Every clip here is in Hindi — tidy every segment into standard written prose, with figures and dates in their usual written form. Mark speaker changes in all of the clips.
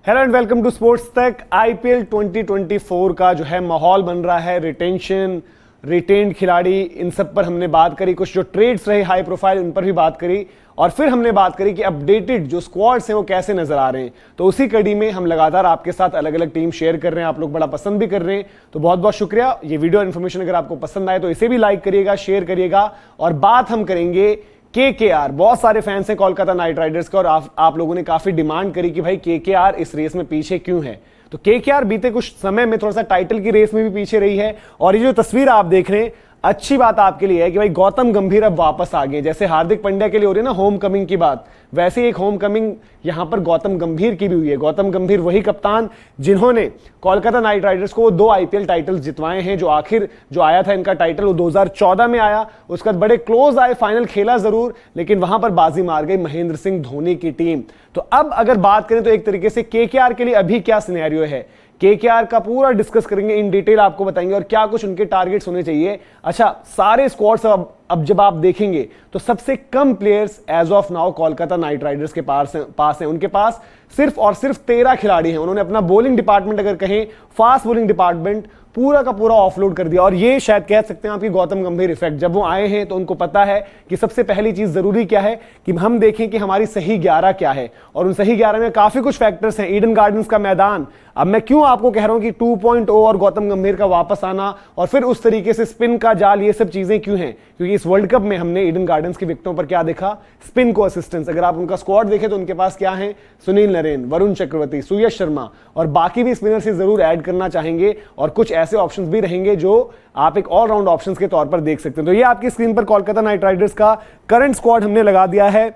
Speaker 1: Hello and welcome to sports Tak. IPL 2024 का जो है माहौल बन रहा है, रिटेंशन, रिटेन्ड खिलाड़ी, इन सब पर हमने बात करी। कुछ जो ट्रेड्स रहे हाई प्रोफाइल उन पर भी बात करी और फिर हमने बात करी कि अपडेटेड जो स्क्वाड्स हैं वो कैसे नजर आ रहे हैं। तो उसी कड़ी में हम लगातार आपके साथ अलग अलग टीम शेयर कर रहे हैं, आप लोग बड़ा पसंद भी कर रहे हैं, तो बहुत बहुत शुक्रिया। ये वीडियो इन्फॉर्मेशन अगर आपको पसंद आए तो इसे भी लाइक करिएगा, शेयर करिएगा। और बात हम करेंगे केकेआर। बहुत सारे फैंस हैं कोलकाता नाइट राइडर्स का और आप लोगों ने काफी डिमांड करी कि भाई केकेआर इस रेस में पीछे क्यों है। तो केकेआर बीते कुछ समय में थोड़ा सा टाइटल की रेस में भी पीछे रही है। और ये जो तस्वीर आप देख रहे हैं, अच्छी बात आपके लिए है कि भाई गौतम गंभीर अब वापस आ गए। जैसे हार्दिक पांड्या के लिए हो रही है ना होम कमिंग की बात, वैसे एक होम कमिंग यहां पर गौतम गंभीर की भी हुई है। गौतम गंभीर वही कप्तान जिन्होंने कोलकाता नाइट राइडर्स को 2 आईपीएल टाइटल्स जितवाए हैं। जो आखिर जो आया था इनका टाइटल वो 2014 में आया, उसके बाद बड़े क्लोज आए, फाइनल खेला जरूर, लेकिन वहां पर बाजी मार गई महेंद्र सिंह धोनी की टीम। तो अब अगर बात करें तो एक तरीके से केकेआर के लिए अभी क्या सिनेरियो है, केकेआर का पूरा डिस्कस करेंगे, इन डिटेल आपको बताएंगे और क्या कुछ उनके टारगेट्स होने चाहिए। अच्छा, सारे स्क्वाड्स अब जब आप देखेंगे तो सबसे कम players as of now Kolkata Knight Riders के पास हैं। उनके पास सिर्फ और सिर्फ 13 खिलाड़ी हैं। उन्होंने अपना बॉलिंग डिपार्टमेंट अगर कहें, फास्ट बॉलिंग डिपार्टमेंट पूरा का पूरा ऑफलोड कर दिया। और ये शायद कह सकते हैं आपकी गौतम गंभीर इफेक्ट। जब वो आए हैं तो उनको पता है कि सबसे पहली चीज जरूरी क्या है कि हम देखें कि हमारी सही 11 क्या है। और उन सही 11 में काफी कुछ फैक्टर्स हैं। ईडन गार्डन्स का मैदान, अब मैं क्यों आपको कह रहा हूं कि 2.0 और गौतम गंभीर का वापस आना और फिर उस तरीके से स्पिन का जाल, ये सब चीजें क्यों हैं, क्योंकि इस वर्ल्ड कप में हमने ईडन गार्डन्स की विकेटों पर क्या देखा, स्पिन को असिस्टेंस। अगर आप उनका स्क्वाड देखें तो उनके पास क्या है, सुनील नरेन, वरुण चक्रवर्ती, सुयश शर्मा और बाकी भी स्पिनर से जरूर ऐड करना चाहेंगे। और कुछ ऐसे ऑप्शंस भी रहेंगे जो आप एक ऑलराउंड ऑप्शंस के तौर पर देख सकते हैं। तो ये आपकी स्क्रीन पर कोलकाता नाइट राइडर्स का करंट स्क्वाड हमने लगा दिया है,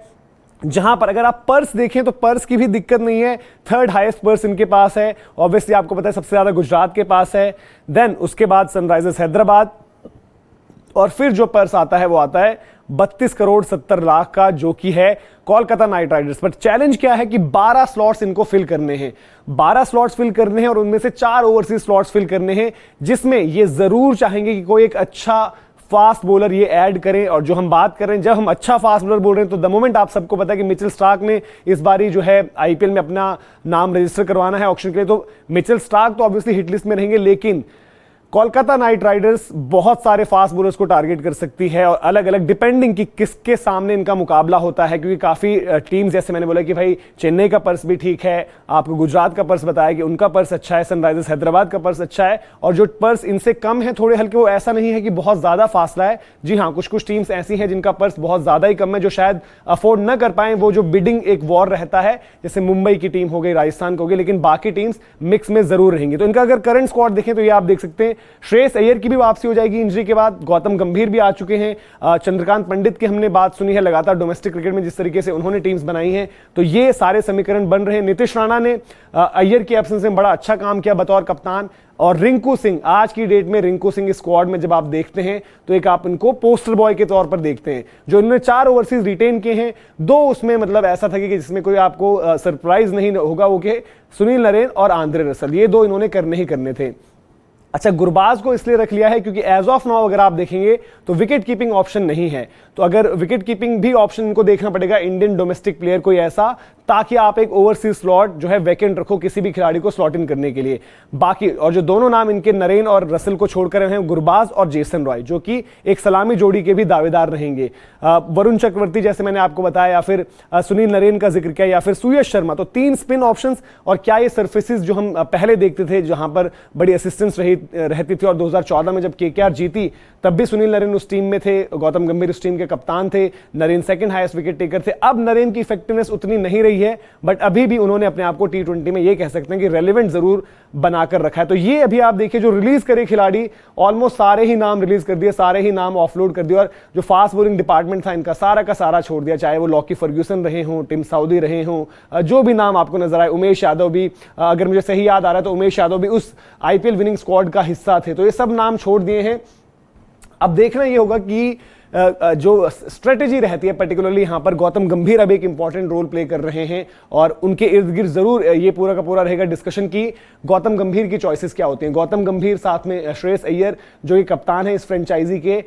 Speaker 1: जहां पर अगर आप पर्स देखें तो पर्स की भी दिक्कत नहीं है। 3rd हाईएस्ट पर्स इनके पास है। ऑब्वियसली आपको पता है सबसे ज्यादा गुजरात के पास है, देन उसके बाद सनराइजर्स हैदराबाद, और फिर जो पर्स आता है वो आता है 32 करोड़ 70 लाख का, जो कि है कोलकाता नाइट राइडर्स। पर चैलेंज क्या है कि 12 स्लॉट्स इनको फिल करने हैं, 12 स्लॉट्स फिल करने हैं और उनमें से 4 ओवरसीज स्लॉट्स फिल करने हैं, जिसमें ये जरूर चाहेंगे कि कोई एक अच्छा फास्ट बॉलर ये ऐड करें। और जो हम बात कर रहे हैं, जब हम अच्छा फास्ट बॉलर बोल रहे हैं तो द मोमेंट आप सबको पता है कि मिचेल स्टार्क ने इस बारी जो है आईपीएल में अपना नाम रजिस्टर करवाना है ऑक्शन के लिए, तो मिचेल स्टार्क तो ऑब्वियसली हिट लिस्ट में रहेंगे। लेकिन कोलकाता नाइट राइडर्स बहुत सारे फास्ट बॉलर्स को टारगेट कर सकती है और अलग अलग डिपेंडिंग कि किसके सामने इनका मुकाबला होता है, क्योंकि काफी टीम्स, जैसे मैंने बोला कि भाई चेन्नई का पर्स भी ठीक है, आपको गुजरात का पर्स बताया कि उनका पर्स अच्छा है, सनराइजर्स हैदराबाद का पर्स अच्छा है, और जो पर्स इनसे कम है थोड़े हल्के, वो ऐसा नहीं है कि बहुत ज्यादा फासला है। जी हाँ, कुछ कुछ टीम्स ऐसी हैं जिनका पर्स बहुत ज्यादा ही कम है, जो शायद अफोर्ड न कर पाए। वो जो बिडिंग एक वॉर रहता है, जैसे मुंबई की टीम हो गई, राजस्थान को हो गई, लेकिन बाकी टीम्स मिक्स में जरूर रहेंगी। तो इनका अगर करंट स्क्वाड देखें तो ये आप देख सकते हैं, श्रेयस अय्यर की भी वापसी हो जाएगी इंजरी के बाद, गौतम गंभीर भी आ चुके हैं, चंद्रकांत पंडित की हमने बात सुनी है लगातार डोमेस्टिक क्रिकेट में जिस तरीके से उन्होंने टीम्स बनाई हैं, तो ये सारे समीकरण बन रहे हैं। नीतीश राणा ने अय्यर की एब्सेंस में बड़ा अच्छा काम किया बतौर कप्तान, और रिंकू सिंह, आज की डेट में रिंकू सिंह स्क्वाड में जब आप देखते हैं तो एक आप इनको पोस्टर बॉय के तौर पर देखते हैं। जो इन्होंने 4 ओवरसीज रिटेन किए हैं, 2 उसमें मतलब ऐसा था कि जिसमें कोई आपको सरप्राइज नहीं होगा, वो कि सुनील नरेन और आंद्रे रसल, ये 2 इन्होंने करने ही करने थे। अच्छा, गुरबाज को इसलिए रख लिया है क्योंकि एज ऑफ नाउ अगर आप देखेंगे तो विकेट कीपिंग ऑप्शन नहीं है, तो अगर विकेट कीपिंग भी ऑप्शन इनको देखना पड़ेगा, इंडियन डोमेस्टिक प्लेयर कोई ऐसा, ताकि आप एक ओवरसीज स्लॉट जो है वैकेंट रखो किसी भी खिलाड़ी को स्लॉट इन करने के लिए। बाकी और जो दोनों नाम इनके नरेन और रसल को छोड़कर हैं, गुरबाज और जेसन रॉय, जो कि एक सलामी जोड़ी के भी दावेदार रहेंगे। वरुण चक्रवर्ती जैसे मैंने आपको बताया, या फिर सुनील नरेन का जिक्र किया, या फिर सुयश शर्मा, तो 3 स्पिन ऑप्शंस। और क्या ये सर्फेसिस जो हम पहले देखते थे जहां पर बड़ी असिस्टेंस रहती थी, और 2014 में जब केकेआर जीती तब भी सुनील नरेन उस टीम में थे, गौतम गंभीर उस टीम के कप्तान थे, Naren 2nd highest wicket taker थे। अब नरेन की इफेक्टिवनेस उतनी नहीं रही है, बट अभी भी उन्होंने अपने आप को T20 में ये कह सकते हैं कि रेलेवेंट जरूर बनाकर रखा है। तो ये अभी आप देखिए जो रिलीज करे खिलाड़ी, ऑलमोस्ट सारे ही नाम रिलीज कर दिए, सारे ही नाम ऑफलोड कर दिए, और जो फास्ट बॉलिंग डिपार्टमेंट था इनका सारा का सारा छोड़ दिया, चाहे वो लॉकी फर्ग्यूसन रहे हों, टिम साउदी रहे हों, जो भी नाम आपको नजर आए, उमेश यादव भी, अगर मुझे सही याद आ रहा है तो उमेश यादव भी उस आईपीएल विनिंग स्क्वाड का हिस्सा थे, तो ये सब नाम छोड़ दिए हैं। अब देखना ये होगा कि जो स्ट्रेटेजी रहती है, पर्टिकुलरली यहां पर गौतम गंभीर अब एक इंपॉर्टेंट रोल प्ले कर रहे हैं, और उनके इर्द गिर्द जरूर ये पूरा का पूरा रहेगा डिस्कशन की गौतम गंभीर की चॉइसेस क्या होती हैं। गौतम गंभीर साथ में श्रेयस अय्यर जो कि कप्तान है इस फ्रेंचाइजी के,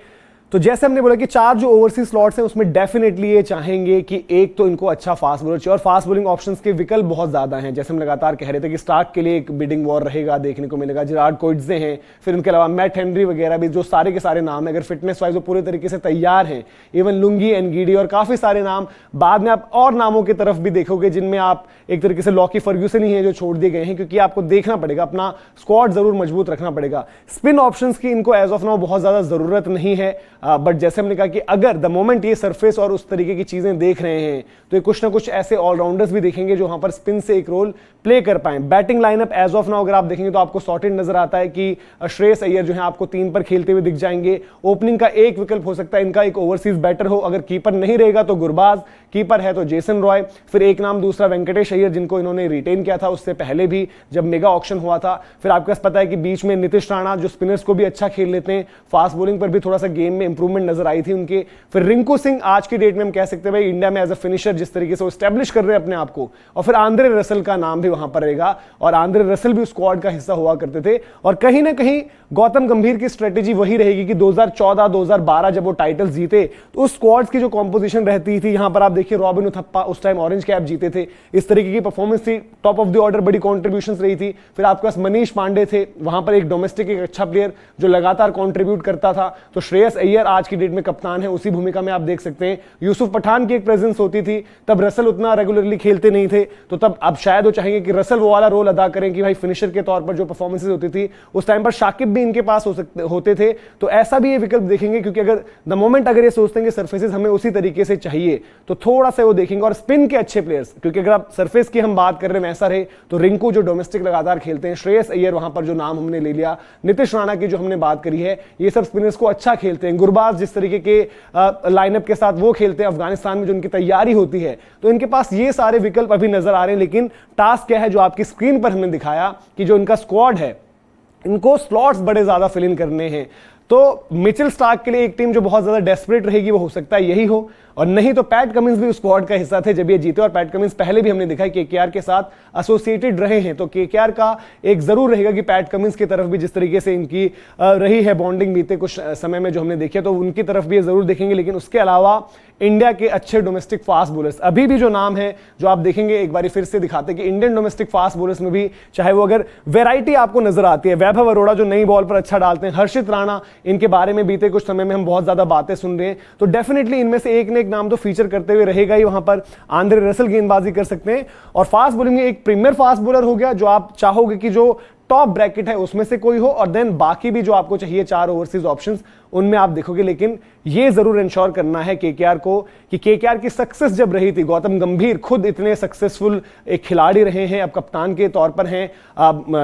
Speaker 1: तो जैसे हमने बोला कि 4 जो ओवरसीज स्लॉट्स हैं उसमें डेफिनेटली ये चाहेंगे कि एक तो इनको अच्छा फास्ट बॉलर चाहिए, और फास्ट बॉलिंग ऑप्शंस के विकल्प बहुत ज्यादा हैं। जैसे हम लगातार कह रहे थे कि स्टार्क के लिए एक बिडिंग वॉर रहेगा, देखने को मिलेगा। जिरार्ड कोइट्जे हैं, फिर उनके अलावा मैट हेनरी वगैरह भी, जो सारे के सारे नाम है अगर फिटनेस वाइज वो पूरे तरीके से तैयार हैं। इवन लुंगी एनगीडी और काफी सारे नाम, बाद में आप और नामों की तरफ भी देखोगे जिनमें आप एक तरीके से लॉकी फर्ग्यूसन ही है जो छोड़ दिए गए हैं, क्योंकि आपको देखना पड़ेगा, अपना स्क्वाड जरूर मजबूत रखना पड़ेगा। स्पिन ऑप्शंस की इनको एज ऑफ नाउ बहुत ज्यादा जरूरत नहीं है, बट जैसे हमने कहा कि अगर द मोमेंट ये सरफेस और उस तरीके की चीजें देख रहे हैं तो ये कुछ ना कुछ ऐसे ऑलराउंडर्स भी देखेंगे जो वहां पर स्पिन से एक रोल प्ले कर पाए। Batting lineup as of now अगर आप देखेंगे तो आपको सॉर्टेड नजर आता है कि श्रेयस अय्यर जो है आपको 3 पर खेलते हुए दिख जाएंगे। ओपनिंग का एक विकल्प हो सकता है इनका एक ओवरसीज बैटर हो, अगर कीपर नहीं रहेगा तो गुरबाज, कीपर है तो जेसन रॉय, फिर एक नाम दूसरा वेंकटेश अय्यर जिनको इन्होंने रिटेन किया था उससे पहले भी जब मेगा ऑक्शन हुआ था। फिर आपके पास पता है कि बीच में नीतीश राणा जो स्पिनर्स को भी अच्छा खेल लेते हैं, फास्ट बॉलिंग पर भी थोड़ा सा गेम में इंप्रूवमेंट नजर आई थी उनके। फिर रिंकू सिंह आज की डेट में हम कह सकते हैं भाई इंडिया में एज अ फिनिशर जिस तरीके से वो एस्टैब्लिश कर रहे हैं अपने आप को। और फिर आंद्रे रसल का नाम भी वहां पर रहेगा, और आंद्रे रसल भी उस स्क्वाड का हिस्सा हुआ करते थे। और कहीं ना कहीं गौतम गंभीर की स्ट्रेटेजी वही रहेगी कि 2014-2012 जब वो टाइटल जीते तो उस स्क्वाड्स की जो कॉम्पोजिशन रहती थी, यहां पर आप देखिए रॉबिन उथप्पा उस टाइम ऑरेंज कैप जीते थे, इस तरीके की परफॉर्मेंस थी, टॉप ऑफ द ऑर्डर बड़ी कॉन्ट्रीब्यूशंस रही थी। फिर आपके पास मनीष पांडे थे, वहां पर एक डोमेस्टिक एक अच्छा प्लेयर जो लगातार कॉन्ट्रीब्यूट करता था। तो श्रेयस अय्यर आज की डेट में कप्तान है, उसी भूमिका में आप देख सकते हैं। यूसुफ पठान की एक प्रेजेंस होती थी, तब रसल उतना रेगुलरली खेलते नहीं थे, तो तब अब शायद वो चाहेंगे कि रसल वो वाला रोल अदा करें कि भाई फिनिशर के तौर पर जो परफॉर्मेंसेज होती थी उस टाइम पर शाकिब भी इनके पास होते थे। तो ऐसा भी ये विकल्प देखेंगे, क्योंकि अगर द मोमेंट अगर ये सोचते हैं कि सरफेसेस हमें उसी तरीके से चाहिए तो थोड़ा सा वो देखेंगे। और स्पिन के अच्छे प्लेयर्स, क्योंकि अगर आप सरफेस की हम बात कर रहे हैं वैसा रहे तो रिंकू जो डोमेस्टिक लगातार खेलते हैं, श्रेयस अय्यर वहां पर जो नाम हमने ले लिया, नीतीश राणा की जो हमने बात करी है, ये सब स्पिनर्स को अच्छा खेलते हैं। गुरबाज जिस तरीके के लाइनअप के साथ वो खेलते हैं अफगानिस्तान में जो उनकी तैयारी होती है, तो इनके पास ये सारे विकल्प अभी नजर आ रहे हैं। लेकिन टास्क क्या है जो आपकी स्क्रीन पर हमने दिखाया कि जो इनका स्क्वाड है इनको स्लॉट्स बड़े ज्यादा फिल इन करने हैं। तो मिचेल स्टार्क के लिए एक टीम जो बहुत ज्यादा डेस्परेट रहेगी वो हो सकता है यही हो, और नहीं तो पैट कमिंस भी उस स्क्वाड का हिस्सा थे जब ये जीते। और पैट कमिंस पहले भी हमने देखा केकेआर के साथ एसोसिएटेड रहे हैं, तो केकेआर का एक जरूर रहेगा कि पैट कमिंस की तरफ भी जिस तरीके से इनकी रही है बॉन्डिंग बीते कुछ समय में जो हमने देखी, तो उनकी तरफ भी ये जरूर देखेंगे। लेकिन उसके अलावा इंडिया के अच्छे डोमेस्टिक फास्ट बॉलर्स अभी भी जो नाम है जो आप देखेंगे, एक बार फिर से दिखाते हैं कि इंडियन डोमेस्टिक फास्ट बॉलर्स में भी चाहे वो अगर वेराइटी आपको नजर आती है, वैभव अरोड़ा जो नई बॉल पर अच्छा डालते हैं, हर्षित राणा, इनके बारे में बीते कुछ समय में हम बहुत ज्यादा बातें सुन रहे हैं, तो डेफिनेटली इनमें से एक ने एक नाम तो फीचर करते हुए रहेगा ही। वहां पर आंद्रे रसल गेंदबाजी कर सकते हैं। और फास्ट बॉलिंग में एक प्रीमियर फास्ट बॉलर हो गया जो आप चाहोगे कि जो टॉप ब्रैकेट है उसमें से कोई हो, और देन बाकी भी जो आपको चाहिए 4 ओवरसीज ऑप्शंस उनमें आप देखोगे। लेकिन ये जरूर इंश्योर करना है केकेआर को कि केकेआर की सक्सेस जब रही थी, गौतम गंभीर खुद इतने सक्सेसफुल एक खिलाड़ी रहे हैं, अब कप्तान के तौर पर हैं,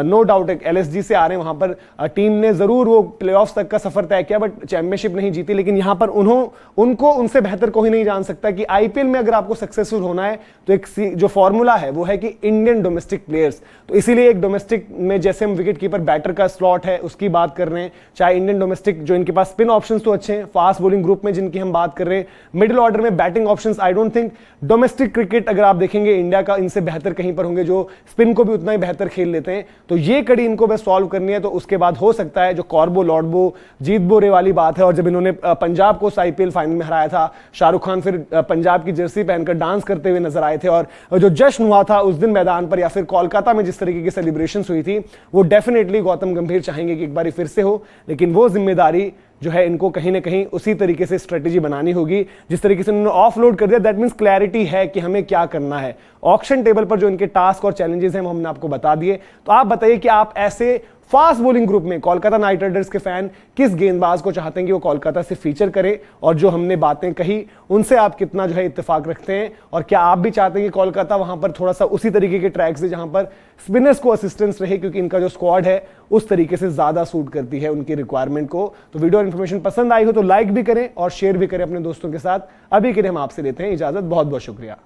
Speaker 1: नो डाउट एक एलएसजी से आ रहे हैं, वहां पर टीम ने जरूर वो प्लेऑफ्स तक का सफर तय किया बट चैंपियनशिप नहीं जीती। लेकिन यहां पर उनको उनसे बेहतर कोई नहीं जान सकता कि आईपीएल में अगर आपको सक्सेसफुल होना है तो एक जो फॉर्मूला है वो है कि इंडियन डोमेस्टिक प्लेयर्स। तो इसीलिए एक डोमेस्टिक में जैसे हम विकेट कीपर बैटर का स्लॉट है उसकी बात कर रहे हैं, चाहे इंडियन डोमेस्टिक जो इनके पास स्पिन ऑप्शंस तो अच्छे हैं, फास्ट बॉलिंग ग्रुप में जिनकी हम बात कर रहे हैं, मिडिल ऑर्डर में batting options I don't think domestic cricket अगर आप देखेंगे इंडिया का इनसे बेहतर कहीं पर होंगे जो स्पिन को भी उतना ही बेहतर खेल लेते हैं। तो ये कड़ी इनको बस सॉल्व करनी है, तो उसके बाद हो सकता है जो कॉर्बो लॉर्डबो जीत बोरे वाली बात है, और जब इन्होंने पंजाब को आईपीएल फाइनल में हराया था, शाहरुख खान फिर पंजाब की जर्सी पहनकर डांस करते हुए नजर आए थे, और जो जश्न हुआ था उस दिन मैदान पर या फिर कोलकाता में जिस तरीके की सेलिब्रेशंस हुई थी वो डेफिनेटली गौतम गंभीर चाहेंगे कि एक बार फिर से हो। लेकिन वो जिम्मेदारी जो है इनको कहीं ना कहीं उसी तरीके से स्ट्रेटेजी बनानी होगी जिस तरीके से उन्होंने ऑफलोड कर दिया। दैट मींस क्लैरिटी है कि हमें क्या करना है। ऑक्शन टेबल पर जो इनके टास्क और चैलेंजेस हैं वो हमने आपको बता दिए। तो आप बताइए कि आप ऐसे फास्ट बॉलिंग ग्रुप में कोलकाता नाइट राइडर्स के फैन किस गेंदबाज को चाहते हैं कि वो कोलकाता से फीचर करे, और जो हमने बातें कही उनसे आप कितना जो है इत्तेफाक रखते हैं, और क्या आप भी चाहते हैं कि कोलकाता वहां पर थोड़ा सा उसी तरीके के ट्रैक से जहां पर स्पिनर्स को असिस्टेंस रहे, क्योंकि इनका जो स्क्वाड है उस तरीके से ज्यादा सूट करती है उनकी रिक्वायरमेंट को। तो वीडियो और इन्फॉर्मेशन पसंद आई हो तो लाइक भी करें और शेयर भी करें अपने दोस्तों के साथ। अभी के लिए हम आपसे लेते हैं इजाजत, बहुत बहुत शुक्रिया।